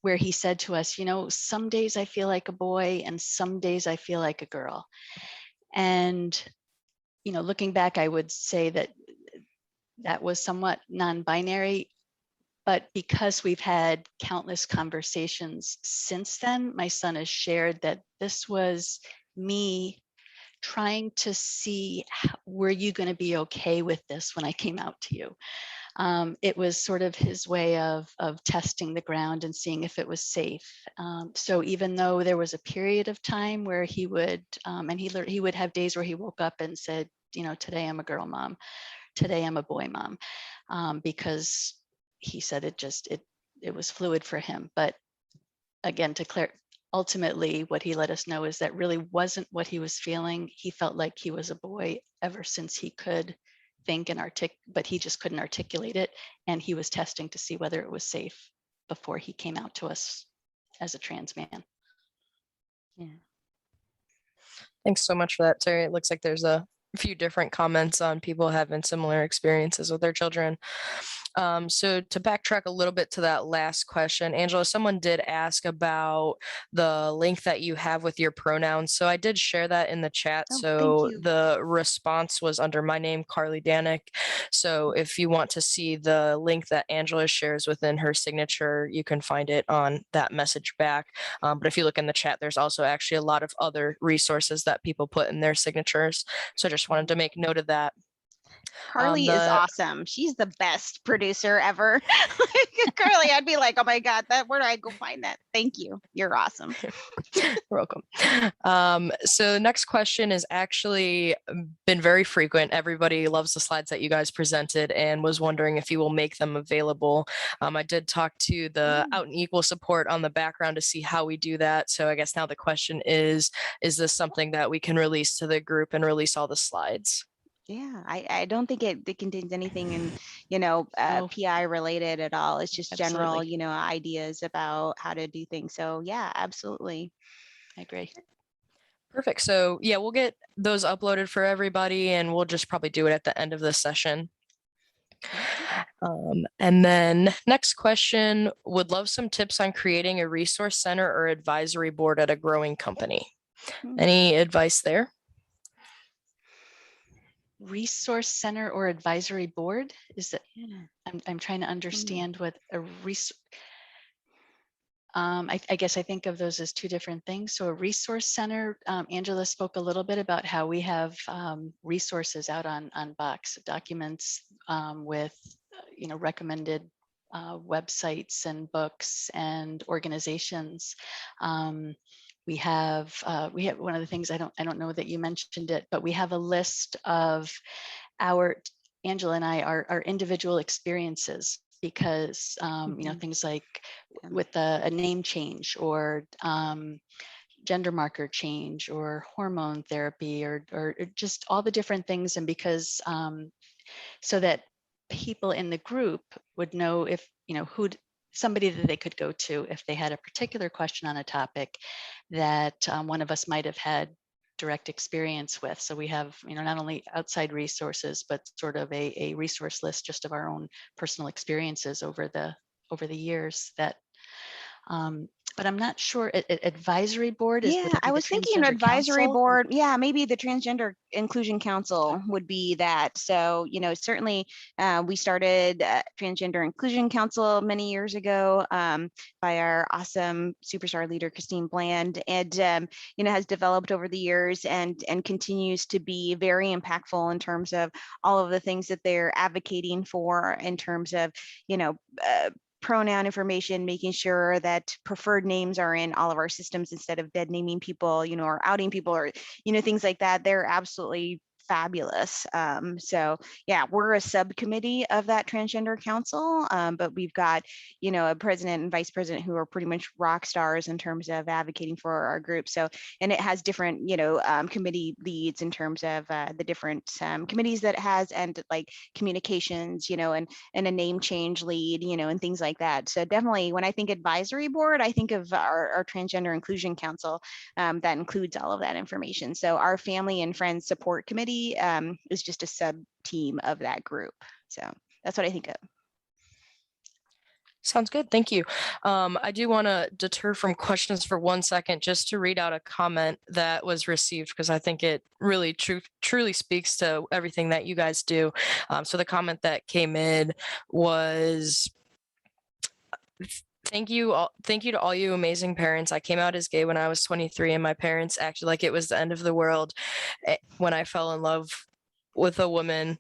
where he said to us, some days I feel like a boy and some days I feel like a girl. And looking back, I would say that was somewhat non-binary, but because we've had countless conversations since then, my son has shared that this was me trying to see, were you going to be okay with this when I came out to you? It was sort of his way of testing the ground and seeing if it was safe. So even though there was a period of time where he would, and he would have days where he woke up and said, today I'm a girl mom, today I'm a boy mom, because he said it was fluid for him. But again, ultimately what he let us know is that really wasn't what he was feeling. He felt like he was a boy ever since he could think and but he just couldn't articulate it. And he was testing to see whether it was safe before he came out to us as a trans man. Yeah. Thanks so much for that, Terry. It looks like there's a few different comments on people having similar experiences with their children. So to backtrack a little bit to that last question, Angela, someone did ask about the link that you have with your pronouns. So I did share that in the chat. Oh, So thank you. the response was under my name, Carly Danik. So if you want to see the link that Angela shares within her signature, you can find it on that message back. But if you look in the chat, there's also actually a lot of other resources that people put in their signatures. So I just wanted to make note of that. Carly is awesome. She's the best producer ever. Carly, I'd be like, oh my God, where do I go find that? Thank you. You're awesome. You're welcome. So the next question is actually been very frequent. Everybody loves the slides that you guys presented and was wondering if you will make them available. I did talk to the Out and Equal support on the background to see how we do that. So I guess now the question is this something that we can release to the group and release all the slides? Yeah, I don't think it contains anything in, PI related at all. It's just general, ideas about how to do things. So yeah, absolutely. I agree. Perfect. So yeah, we'll get those uploaded for everybody and we'll just probably do it at the end of the session. And then next question, would love some tips on creating a resource center or advisory board at a growing company. Any advice there? Resource center or advisory board? Is that, I'm trying to understand what a I guess I think of those as two different things. So a resource center, Angela spoke a little bit about how we have resources out on Box, documents with, recommended websites and books and organizations. We have one of the things, I don't know that you mentioned it, but we have a list of Angela and I, our individual experiences, because things like with a name change or gender marker change or hormone therapy or just all the different things, and because so that people in the group would know if somebody that they could go to if they had a particular question on a topic that one of us might have had direct experience with. So we have, not only outside resources, but sort of a resource list just of our own personal experiences over the years that, but I'm not sure, advisory board is. Yeah, I was thinking advisory board. Yeah, maybe the Transgender Inclusion Council would be that. So, certainly we started Transgender Inclusion Council many years ago by our awesome superstar leader, Christine Bland, and, has developed over the years and continues to be very impactful in terms of all of the things that they're advocating for in terms of, pronoun information, making sure that preferred names are in all of our systems instead of dead naming people, or outing people or, things like that. They're absolutely fabulous. So yeah, we're a subcommittee of that Transgender Council, but we've got, a president and vice president who are pretty much rock stars in terms of advocating for our group. So, and it has different, committee leads in terms of the different committees that it has, and like communications, and a name change lead, and things like that. So definitely when I think advisory board, I think of our Transgender Inclusion Council that includes all of that information. So our family and friends support committee is just a sub team of that group. So that's what I think of. Sounds good. Thank you. I do want to deter from questions for 1 second just to read out a comment that was received, because I think it really truly speaks to everything that you guys do. So the comment that came in was, thank you to all you amazing parents. I came out as gay when I was 23 and my parents acted like it was the end of the world when I fell in love with a woman.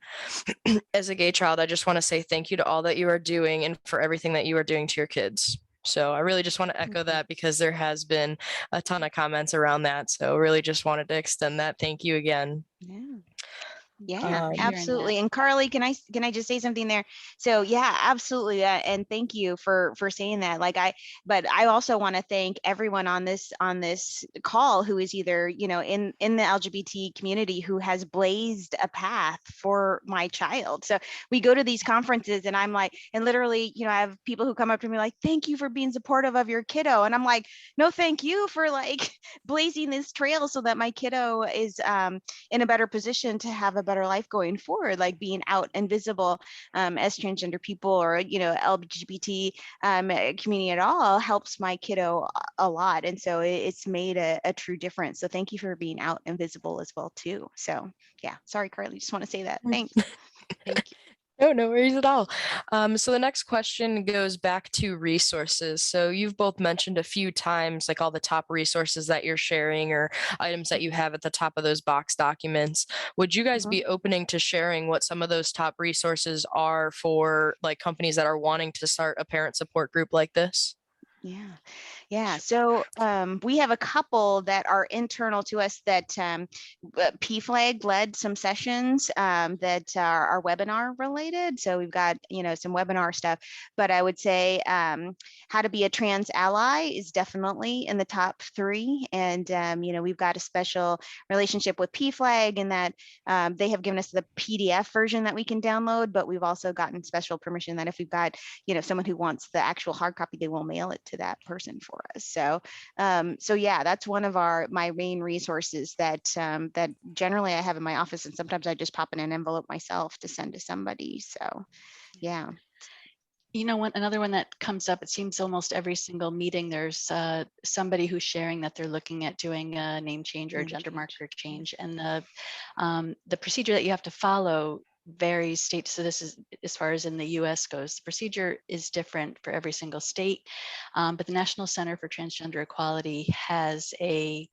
As a gay child, I just want to say thank you to all that you are doing and for everything that you are doing to your kids. So I really just want to echo that, because there has been a ton of comments around that. So really just wanted to extend that thank you again. Yeah. Yeah, for sharing absolutely. that. And Carly, can I just say something there? So yeah, absolutely. And thank you for saying that. But I also want to thank everyone on this call who is either, in the LGBT community who has blazed a path for my child. So we go to these conferences and I'm like, and literally, I have people who come up to me like, thank you for being supportive of your kiddo. And I'm like, no, thank you for like blazing this trail so that my kiddo is in a better position to have a better life going forward, like being out and visible as transgender people or, LGBT community at all helps my kiddo a lot. And so it's made a true difference. So thank you for being out and visible as well too. So yeah, sorry, Carly, just want to say that. Thanks. Thank you. No worries at all. So the next question goes back to resources. So you've both mentioned a few times, like all the top resources that you're sharing or items that you have at the top of those box documents. Would you guys be opening to sharing what some of those top resources are for like companies that are wanting to start a parent support group like this? Yeah. So we have a couple that are internal to us that PFLAG led some sessions that are webinar related. So we've got, some webinar stuff, but I would say how to be a trans ally is definitely in the top 3. And, we've got a special relationship with PFLAG in that they have given us the PDF version that we can download, but we've also gotten special permission that if we've got, someone who wants the actual hard copy, they will mail it to that person for us. So, so yeah, that's one of my main resources that that generally I have in my office, and sometimes I just pop in an envelope myself to send to somebody. So, yeah. Another one that comes up, it seems almost every single meeting, there's somebody who's sharing that they're looking at doing a name change or a gender marker change. And the procedure that you have to follow varies state. So this is, as far as in the US goes, the procedure is different for every single state. But the National Center for Transgender Equality has a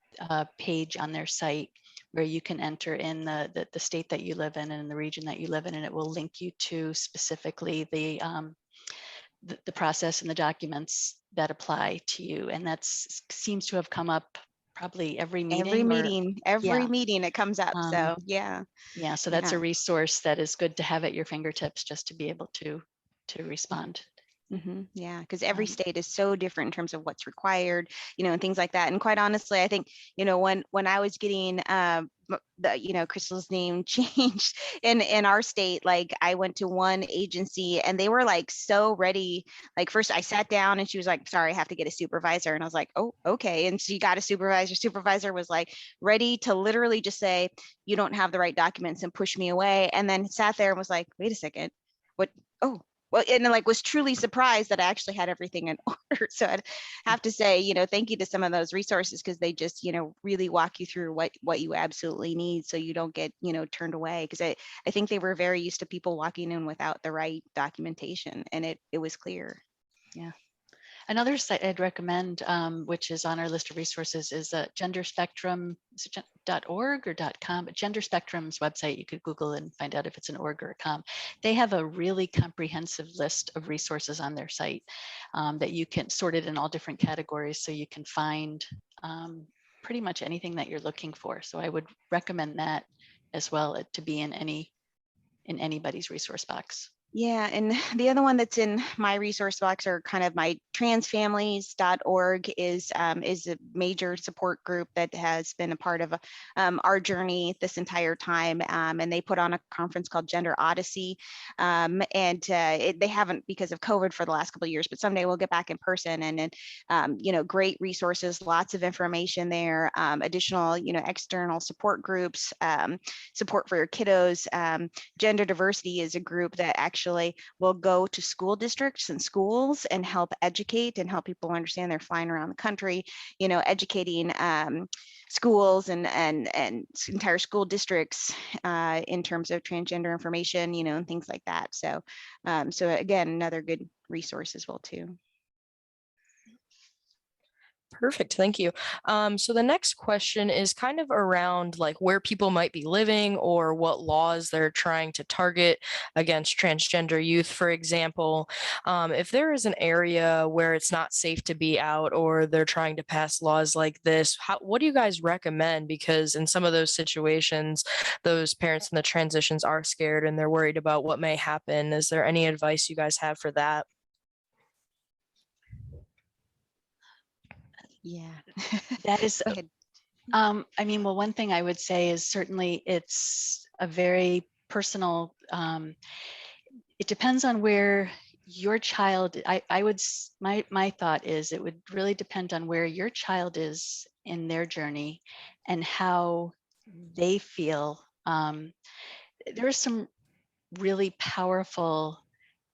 page on their site where you can enter in the state that you live in and the region that you live in, and it will link you to specifically the process and the documents that apply to you. And that seems to have come up probably every meeting. Every meeting it comes up. So yeah. So that's a resource that is good to have at your fingertips just to be able to respond. Yeah, because every state is so different in terms of what's required, and things like that. And quite honestly, I think, when I was getting Crystal's name changed in our state, like I went to one agency and they were like so ready. Like first I sat down and she was like, sorry, I have to get a supervisor. And I was like, oh, okay. And she got a supervisor. Supervisor was like ready to literally just say, you don't have the right documents, and push me away. And then sat there and was like, wait a second, what? Oh, well, and like was truly surprised that I actually had everything in order. So I'd have to say, thank you to some of those resources, because they just, really walk you through what you absolutely need so you don't get, turned away. Because I think they were very used to people walking in without the right documentation, and it was clear. Yeah. Another site I'd recommend, which is on our list of resources, is genderspectrum.org or .com, but Gender Spectrum's website. You could Google and find out if it's an org or a com. They have a really comprehensive list of resources on their site that you can sort it in all different categories, so you can find pretty much anything that you're looking for. So I would recommend that as well to be in anybody's resource box. Yeah, and the other one that's in my resource box, or kind of my transfamilies.org, is a major support group that has been a part of our journey this entire time. And they put on a conference called Gender Odyssey. And they haven't because of COVID for the last couple of years, but someday we'll get back in person. And great resources, lots of information there, additional, external support groups, support for your kiddos. Gender Diversity is a group that actually will go to school districts and schools and help educate and help people understand. They're flying around the country, educating schools and entire school districts in terms of transgender information, and things like that. So, so again, another good resource as well too. Perfect. Thank you. So the next question is kind of around like where people might be living or what laws they're trying to target against transgender youth, for example. If there is an area where it's not safe to be out or they're trying to pass laws like this, what do you guys recommend? Because in some of those situations, those parents in the transitions are scared and they're worried about what may happen. Is there any advice you guys have for that? Yeah. That is, Go ahead. I mean, well, one thing I would say is certainly it's a very personal, it depends on where your child, my thought is it would really depend on where your child is in their journey and how they feel. There are some really powerful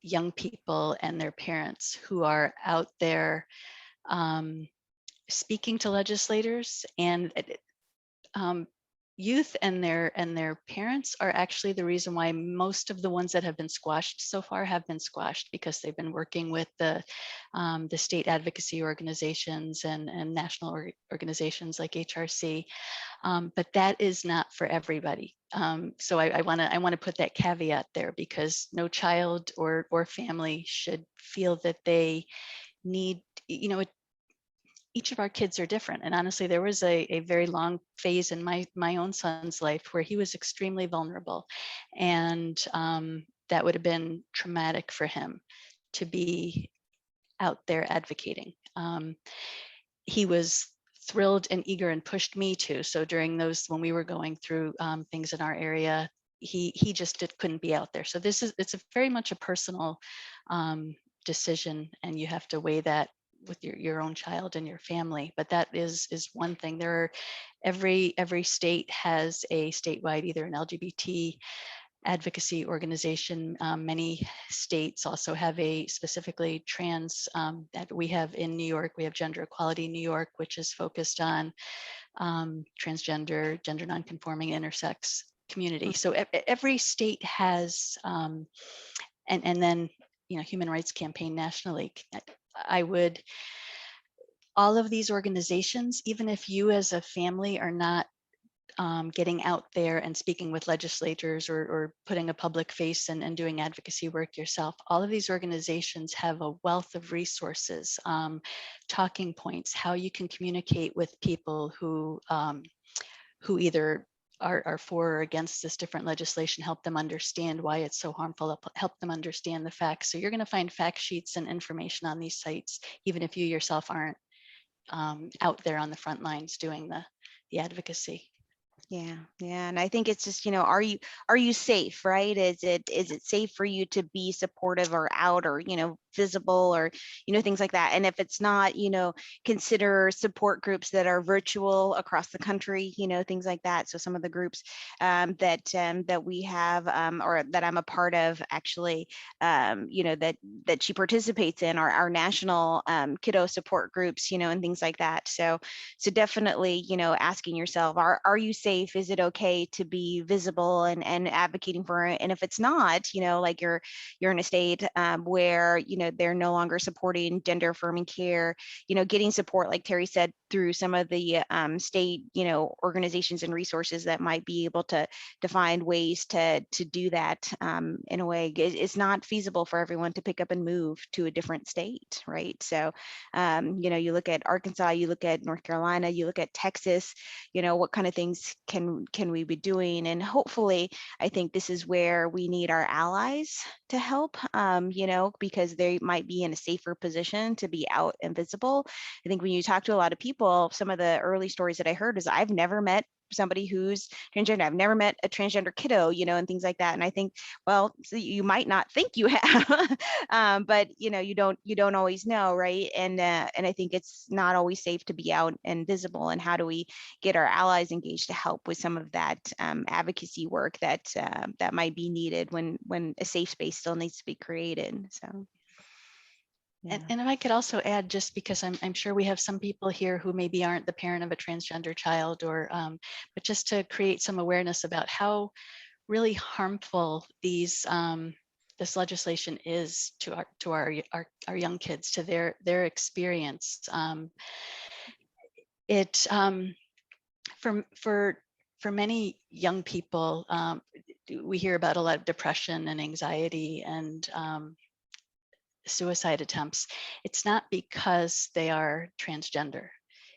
young people and their parents who are out there speaking to legislators, and um, youth and their parents are actually the reason why most of the ones that have been squashed so far have been squashed, because they've been working with the state advocacy organizations and national organizations like HRC. But that is not for everybody. So I want to put that caveat there, because no child or family should feel that they need, you know, each of our kids are different. And honestly, there was a very long phase in my own son's life where he was extremely vulnerable. And that would have been traumatic for him to be out there advocating. He was thrilled and eager and pushed me to. So during those, when we were going through things in our area, he just couldn't be out there. So it's a very much a personal decision, and you have to weigh that with your own child and your family. But that is one thing. There are every state has a statewide, either an LGBT advocacy organization. Many states also have a specifically trans, that we have in New York. We have Gender Equality New York, which is focused on transgender, gender non-conforming, intersex community. So every state has, and then, you know, Human Rights Campaign nationally. I would, all of these organizations, even if you as a family are not getting out there and speaking with legislators or putting a public face and doing advocacy work yourself, all of these organizations have a wealth of resources, talking points, how you can communicate with people who either are for or against this different legislation, help them understand why it's so harmful, help them understand the facts. So you're going to find fact sheets and information on these sites, even if you yourself aren't out there on the front lines doing the advocacy. Yeah, yeah, and I think it's just, are you safe, right? Is it safe for you to be supportive or out or, visible or, things like that? And if it's not, consider support groups that are virtual across the country, things like that. So some of the groups that we have or that I'm a part of, actually, that she participates in are our national kiddo support groups, and things like that. So definitely, asking yourself, are you safe? Is it okay to be visible and advocating for it? And if it's not, like you're in a state where, they're no longer supporting gender affirming care, getting support, like Terry said, through some of the state, organizations and resources that might be able to find ways to do that in a way. It's not feasible for everyone to pick up and move to a different state, right? So, you look at Arkansas, you look at North Carolina, you look at Texas, what kind of things can we be doing? And hopefully, I think this is where we need our allies to help, because they might be in a safer position to be out and visible. I think when you talk to a lot of people, some of the early stories that I heard is, I've never met somebody who's transgender. I've never met a transgender kiddo, and things like that. And I think, well, so you might not think you have, but you don't always know, right? And I think it's not always safe to be out and visible. And how do we get our allies engaged to help with some of that advocacy work that might be needed when a safe space still needs to be created? So. Yeah. And if I could also add, just because I'm sure we have some people here who maybe aren't the parent of a transgender child, or but just to create some awareness about how really harmful this legislation is to our young kids, to their experience. it for many young people, we hear about a lot of depression and anxiety and suicide attempts. It's not because they are transgender.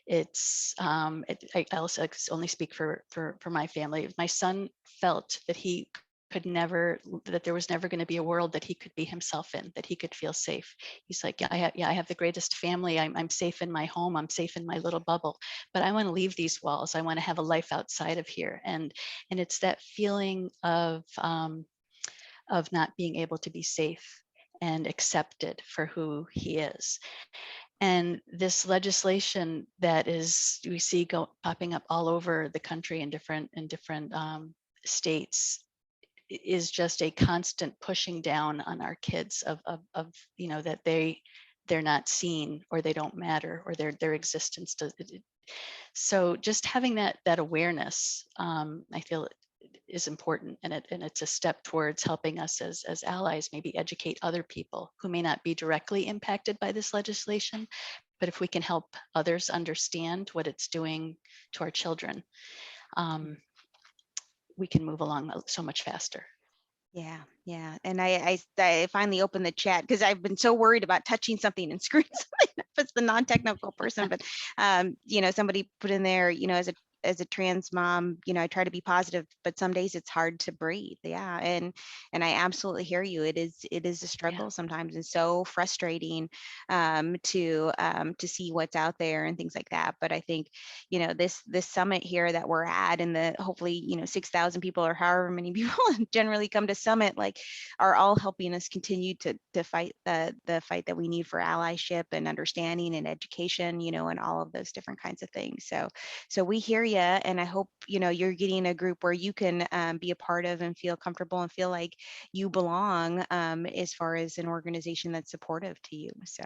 It's I also only speak for my family. My son felt that he could never, that there was never going to be a world that he could be himself in, that he could feel safe. He's like, yeah, I have the greatest family. I'm safe in my home. I'm safe in my little bubble, but I want to leave these walls. I want to have a life outside of here. And it's that feeling of not being able to be safe and accepted for who he is. And this legislation that we see popping up all over the country in different states is just a constant pushing down on our kids of that they're not seen, or they don't matter, or their existence does. So just having that awareness, I feel is important, and it's a step towards helping us as allies maybe educate other people who may not be directly impacted by this legislation, but if we can help others understand what it's doing to our children, we can move along so much faster. Yeah. And I finally opened the chat because I've been so worried about touching something and screwing something up as the non-technical person. But somebody put in there, as a trans mom, I try to be positive, but some days it's hard to breathe. Yeah. And I absolutely hear you. It is a struggle sometimes, and so frustrating to see what's out there and things like that. But I think, this summit here that we're at, and the hopefully, 6,000 people or however many people generally come to summit, like, are all helping us continue to fight the fight that we need for allyship and understanding and education, and all of those different kinds of things. So we hear you, and I hope you're getting a group where you can be a part of and feel comfortable and feel like you belong, as far as an organization that's supportive to you. So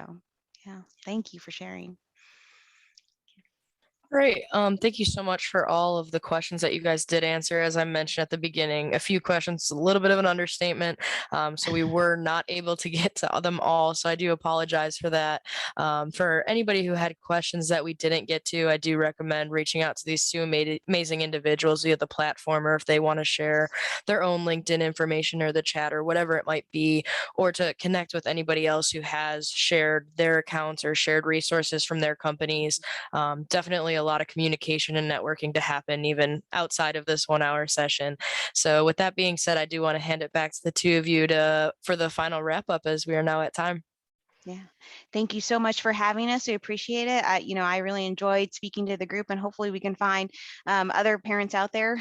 yeah, thank you for sharing. Great. Thank you so much for all of the questions that you guys did answer. As I mentioned at the beginning, a few questions, a little bit of an understatement. So we were not able to get to them all. So I do apologize for that. For anybody who had questions that we didn't get to, I do recommend reaching out to these two amazing individuals via the platform, or if they want to share their own LinkedIn information or the chat or whatever it might be, or to connect with anybody else who has shared their accounts or shared resources from their companies. Definitely a lot of communication and networking to happen even outside of this 1 hour session. So with that being said, I do want to hand it back to the two of you for the final wrap up, as we are now at time. Yeah, thank you so much for having us. We appreciate it. I really enjoyed speaking to the group, and hopefully we can find other parents out there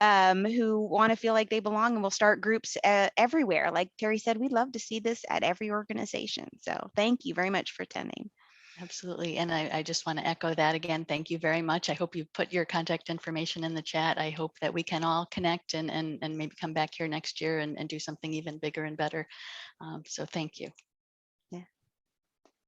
who want to feel like they belong, and we'll start groups everywhere. Like Terry said, we'd love to see this at every organization. So thank you very much for attending. Absolutely. And I just want to echo that again. Thank you very much. I hope you put your contact information in the chat. I hope that we can all connect and maybe come back here next year and do something even bigger and better. So thank you.